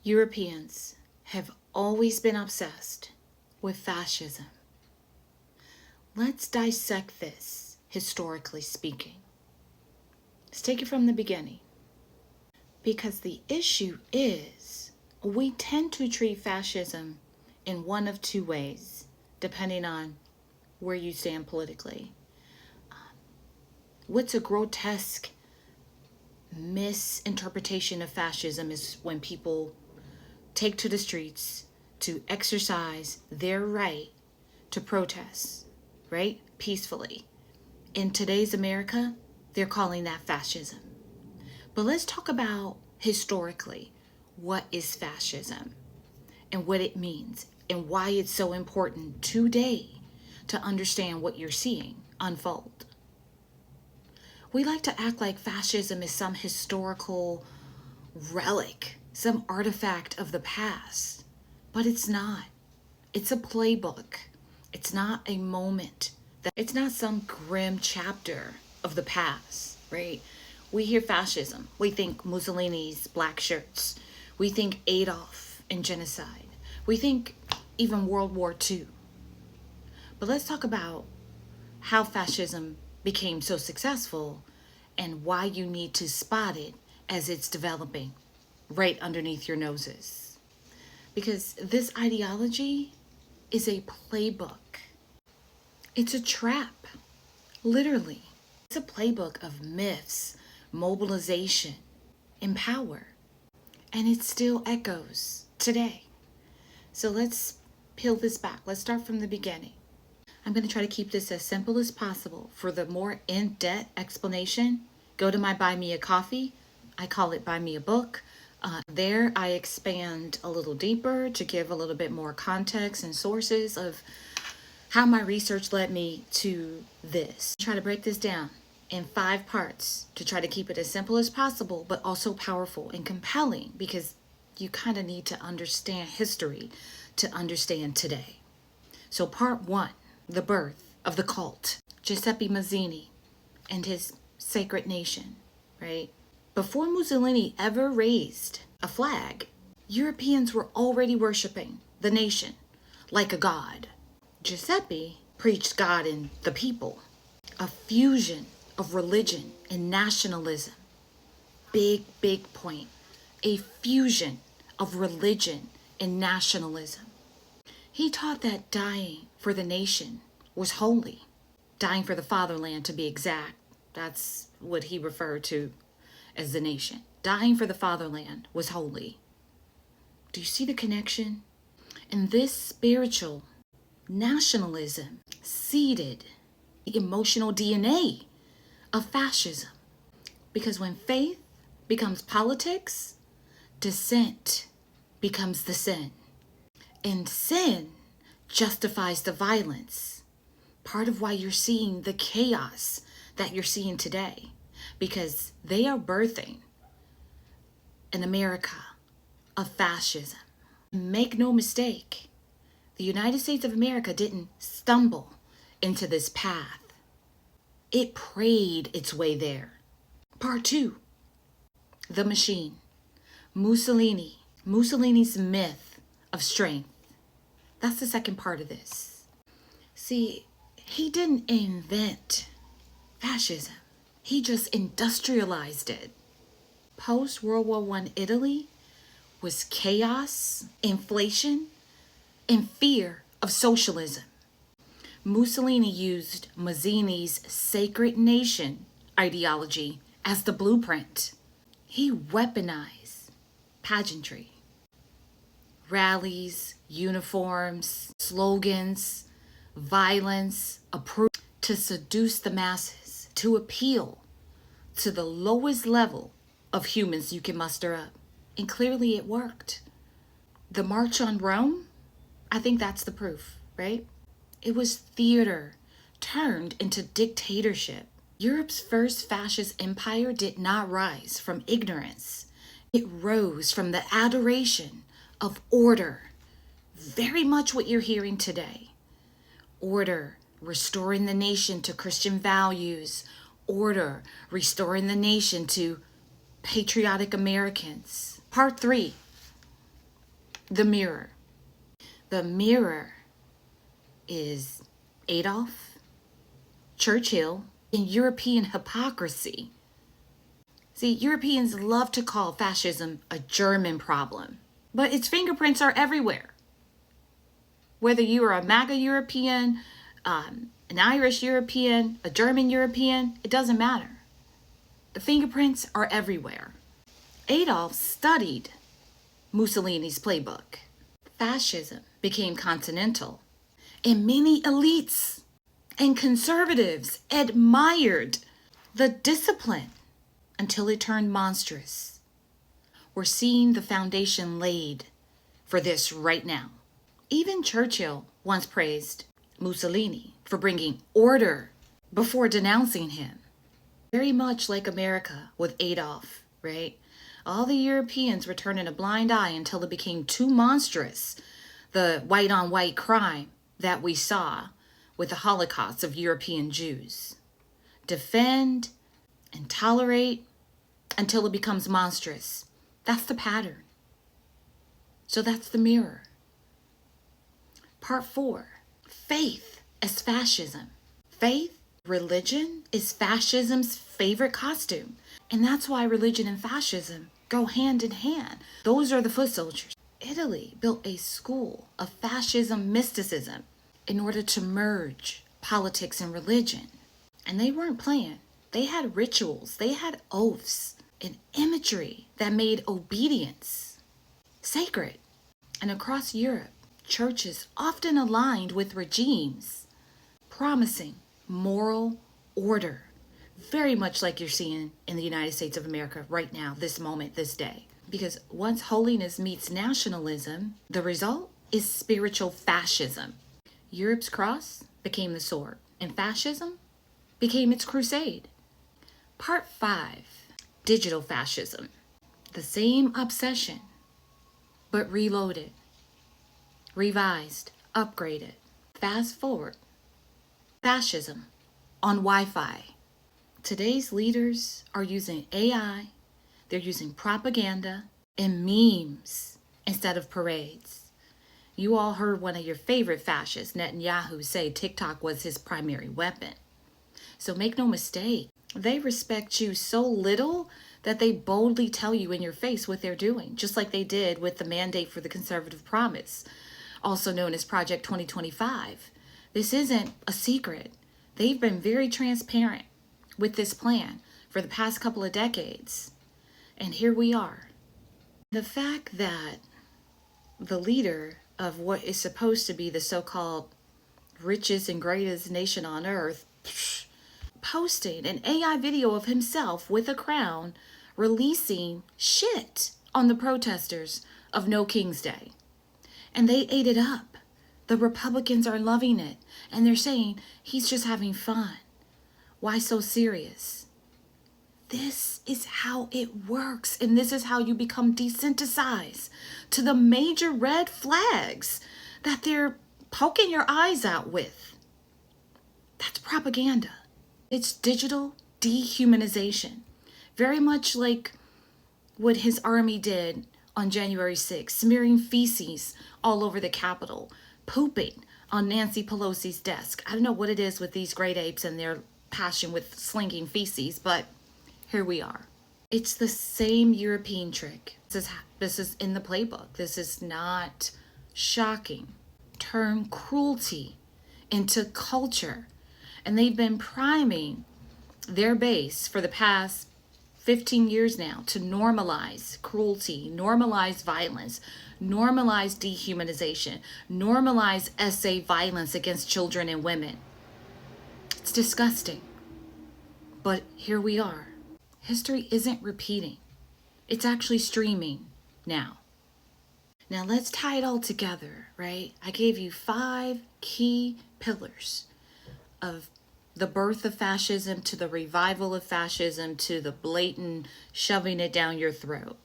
Europeans have always been obsessed with fascism. Let's dissect this, historically speaking. Let's take it from the beginning. Because the issue is, we tend to treat fascism in one of two ways, depending on where you stand politically. What's a grotesque misinterpretation of fascism is when people take to the streets to exercise their right to protest, right? Peacefully. In today's America, they're calling that fascism. But let's talk about historically, what is fascism and what it means and why it's so important today to understand what you're seeing unfold. We like to act like fascism is some historical relic, some artifact of the past, but it's not. It's a playbook. It's not a moment. It's not some grim chapter of the past, right? We hear fascism. We think Mussolini's black shirts. We think Adolf and genocide. We think even World War II. But let's talk about how fascism became so successful and why you need to spot it as it's developing right underneath your noses. Because this ideology is a playbook. It's a trap, literally. It's a playbook of myths, mobilization, and power. And it still echoes today. So let's peel this back. Let's start from the beginning. I'm going to try to keep this as simple as possible. For the more in-depth explanation, go to my Buy Me a Coffee. I call it Buy Me a Book. There I expand a little deeper to give a little bit more context and sources of how my research led me to this. Try to break this down in 5 parts to try to keep it as simple as possible, but also powerful and compelling, because you kind of need to understand history to understand today. So part 1, the birth of the cult, Giuseppe Mazzini and his sacred nation, right? Before Mussolini ever raised a flag, Europeans were already worshiping the nation like a god. Giuseppe preached God and the people, a fusion of religion and nationalism. Big point. A fusion of religion and nationalism. He taught that dying for the nation was holy. Dying for the fatherland, to be exact. That's what he referred to as the nation. Dying for the fatherland was holy. Do you see the connection? And this spiritual nationalism seeded the emotional DNA of fascism. Because when faith becomes politics, dissent becomes the sin. And sin justifies the violence. Part of why you're seeing the chaos that you're seeing today. Because they are birthing an America of fascism. Make no mistake, the United States of America didn't stumble into this path. It prayed its way there. Part 2, the machine. Mussolini's myth of strength. That's the second part of this. See, he didn't invent fascism. He just industrialized it. Post-World War I Italy was chaos, inflation, and fear of socialism. Mussolini used Mazzini's sacred nation ideology as the blueprint. He weaponized pageantry, rallies, uniforms, slogans, violence, to seduce the masses, to appeal to the lowest level of humans you can muster up. And clearly it worked. The March on Rome, I think that's the proof, right? It was theater turned into dictatorship. Europe's first fascist empire did not rise from ignorance. It rose from the adoration of order. Very much what you're hearing today. Order, restoring the nation to Christian values. Order, restoring the nation to patriotic Americans. Part 3, The mirror. The mirror is Adolf, Churchill, and European hypocrisy. See, Europeans love to call fascism a German problem, but its fingerprints are everywhere. Whether you are a MAGA European, an Irish European, a German European, it doesn't matter. The fingerprints are everywhere. Adolf studied Mussolini's playbook. Fascism became continental, and many elites and conservatives admired the discipline until it turned monstrous. We're seeing the foundation laid for this right now. Even Churchill once praised Mussolini for bringing order before denouncing him. Very much like America with Adolf, right? All the Europeans were turning a blind eye until it became too monstrous, the white-on-white crime that we saw with the Holocaust of European Jews. Defend and tolerate until it becomes monstrous. That's the pattern. So that's the mirror. Part 4, faith as fascism. Faith, religion, is fascism's favorite costume. And that's why religion and fascism go hand in hand. Those are the foot soldiers. Italy built a school of fascism mysticism in order to merge politics and religion. And they weren't playing. They had rituals, they had oaths and imagery that made obedience sacred. And across Europe, churches often aligned with regimes promising moral order, very much like you're seeing in the United States of America right now, this moment, this day. Because once holiness meets nationalism, the result is spiritual fascism. Europe's cross became the sword, and fascism became its crusade. Part 5, digital fascism. The same obsession, but reloaded, revised, upgraded. Fast forward, fascism on Wi-Fi. Today's leaders are using AI, they're using propaganda and memes instead of parades. You all heard one of your favorite fascists, Netanyahu, say TikTok was his primary weapon. So make no mistake, they respect you so little that they boldly tell you in your face what they're doing, just like they did with the mandate for the conservative promise, also known as Project 2025. This isn't a secret. They've been very transparent with this plan for the past couple of decades. And here we are. The fact that the leader of what is supposed to be the so-called richest and greatest nation on earth posting an AI video of himself with a crown releasing shit on the protesters of No King's Day. And they ate it up. The Republicans are loving it. And they're saying he's just having fun. Why so serious? This is how it works. And this is how you become desensitized to the major red flags that they're poking your eyes out with. That's propaganda. It's digital dehumanization. Very much like what his army did on January 6th, smearing feces all over the Capitol, pooping on Nancy Pelosi's desk. I don't know what it is with these great apes and their passion with slinging feces, but here we are. It's the same European trick. This is in the playbook. This is not shocking. Turn cruelty into culture. And they've been priming their base for the past 15 years now to normalize cruelty, normalize violence, normalize dehumanization, normalize essay violence against children and women. It's disgusting. But here we are. History isn't repeating. It's actually streaming now. Now let's tie it all together, right? I gave you 5 key pillars of the birth of fascism to the revival of fascism to the blatant shoving it down your throat.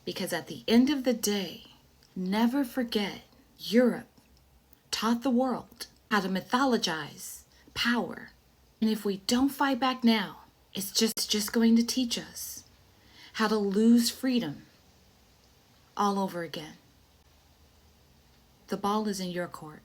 Because at the end of the day, never forget, Europe taught the world how to mythologize power. And if we don't fight back now, it's just going to teach us how to lose freedom all over again. The ball is in your court.